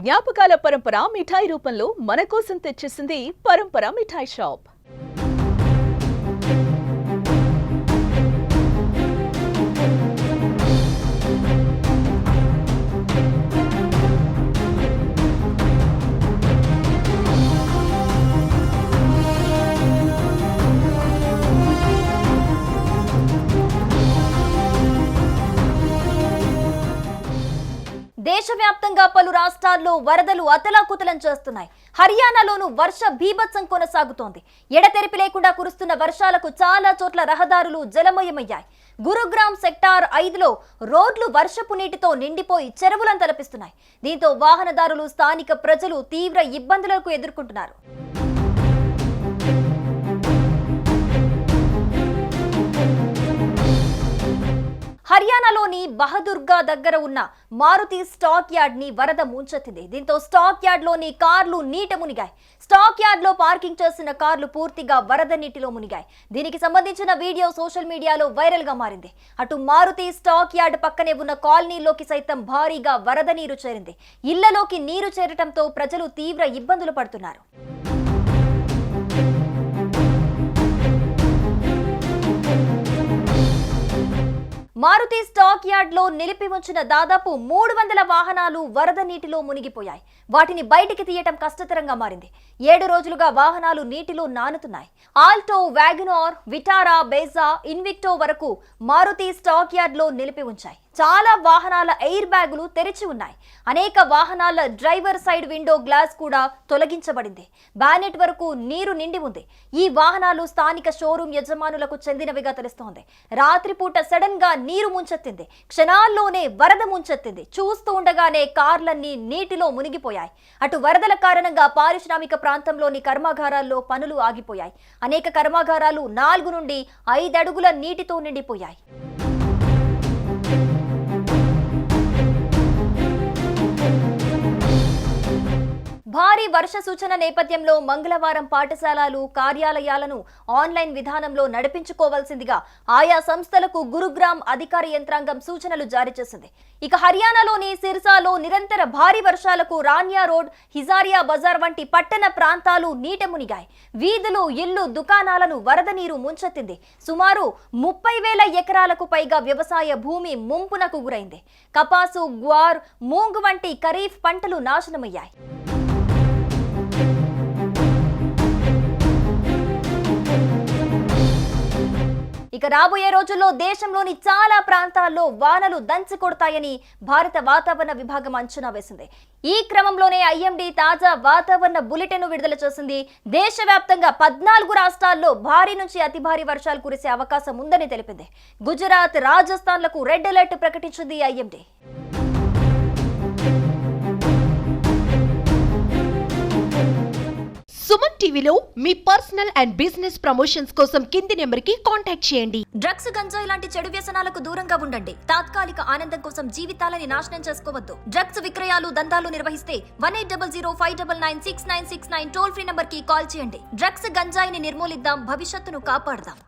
జ్ఞాపకాల పరంపర మిఠాయి రూపంలో మన కోసం తెచ్చేసింది పరంపర మిఠాయి షాప్. దేశవ్యాప్తంగా పలు రాష్ట్రాల్లో వరదలు అతలాకుతలం చేస్తున్నాయి. హర్యానాలోనూ వర్ష బీభత్సం కొనసాగుతోంది. ఎడతెరిపి లేకుండా కురుస్తున్న వర్షాలకు చాలా చోట్ల రహదారులు జలమయమయ్యాయి. గురుగ్రామ్ సెక్టార్ 5లో రోడ్లు వర్షపు నీటితో నిండిపోయి చెరువులను తలపిస్తున్నాయి. దీంతో వాహనదారులు, స్థానిక ప్రజలు తీవ్ర ఇబ్బందులకు ఎదుర్కొంటున్నారు. హర్యానాలోని బహదూర్గా దగ్గర ఉన్న మారుతి స్టాక్ యార్డ్ ని వరద ముంచెత్తింది. దీంతో స్టాక్ యార్డ్ లోని కార్లు నీట మునిగాయి. స్టాక్ యార్డ్ లో పార్కింగ్ చేసిన కార్లు పూర్తిగా వరద నీటిలో మునిగాయి. దీనికి సంబంధించిన వీడియో సోషల్ మీడియాలో వైరల్ గా మారింది. అటు మారుతి స్టాక్ యార్డ్ పక్కనే ఉన్న కాలనీలోకి సైతం భారీగా వరద నీరు చేరింది. ఇళ్లలోకి నీరు చేరటంతో ప్రజలు తీవ్ర ఇబ్బందులు పడుతున్నారు. మారుతి స్టాక్ యార్డ్ లో నిలిపి ఉంచిన దాదాపు 300 వాహనాలు వరద నీటిలో మునిగిపోయాయి. వాటిని బయటికి తీయటం కష్టతరంగా మారింది. 7 రోజులుగా వాహనాలు నీటిలో నానుతున్నాయి. Alto, WagonR, Vitara, Brezza, Invicto వరకు మారుతి స్టాక్ యార్డ్ లో నిలిపి ఉంచాయి. చాలా వాహనాల ఎయిర్ బ్యాగులు తెరిచి ఉన్నాయి. అనేక వాహనాల డ్రైవర్ సైడ్ విండో గ్లాస్ కూడా తొలగించబడింది. బానెట్ వరకు నీరు నిండి ఉంది. ఈ వాహనాలు స్థానిక షోరూం యజమానులకు చెందినవిగా తెలుస్తోంది. రాత్రిపూట సడన్ గా నీరు ముంచెత్తింది. క్షణాల్లోనే వరద ముంచెత్తింది. చూస్తూ ఉండగానే కార్లన్నీ నీటిలో మునిగిపోయాయి. అటు వరదల కారణంగా పారిశ్రామిక ప్రాంతంలోని కర్మాగారాల్లో పనులు ఆగిపోయాయి. అనేక కర్మాగారాలు 4 నుండి 5 అడుగుల నీటితో నిండిపోయాయి. భారీ వర్ష సూచన నేపథ్యంలో మంగళవారం పాఠశాలలు, కార్యాలయాలను ఆన్లైన్ విధానంలో నడిపించుకోవాల్సిందిగా ఆయా సంస్థలకు గురుగ్రామ్ అధికార యంత్రాంగం సూచనలు జారీ చేసింది. ఇక హర్యానాలోని సిర్సాలో నిరంతర భారీ వర్షాలకు రాన్యా రోడ్, హిజారియా బజార్ వంటి పట్టణ ప్రాంతాలు నీట మునిగాయి. వీధులు, ఇళ్లు, దుకాణాలను వరద నీరు ముంచెత్తింది. సుమారు 30,000 ఎకరాలకు పైగా వ్యవసాయ భూమి ముంపునకు గురైంది. కపాసు, గ్వార్, మూంగ్ వంటి ఖరీఫ్ పంటలు నాశనమయ్యాయి. ఇక రాబోయే రోజుల్లో దేశంలోని చాలా ప్రాంతాల్లో వానలు దంచి కొడతాయని భారత వాతావరణ విభాగం అంచనా వేసింది. ఈ క్రమంలోనే ఐఎండీ తాజా వాతావరణ బులెటిన్ విడుదల చేసింది. దేశవ్యాప్తంగా 14 రాష్ట్రాల్లో భారీ నుంచి అతి భారీ వర్షాలు కురిసే అవకాశం ఉందని తెలిపింది. గుజరాత్, రాజస్థాన్లకు రెడ్ అలర్ట్ ప్రకటించింది ఐఎండీ. సుమన్ టీవీలో మీ పర్సనల్ అండ్ బిజినెస్ ప్రమోషన్స్ కోసం కింది నెంబర్కి కాంటాక్ట్ చేయండి. డ్రగ్స్, గంజాయి లాంటి చెడు వ్యసనాలకు దూరంగా ఉండండి. తాత్కాలిక ఆనందం కోసం జీవితాలని నాశనం చేసుకోవద్దు. డ్రగ్స్ విక్రయాలు, దందాలు నిర్వహిస్తే 180059969969 టోల్ ఫ్రీ నంబర్ కి కాల్ చేయండి. డ్రగ్స్, గంజాయిని నిర్మూలిద్దాం, భవిష్యత్తును కాపాడదాం.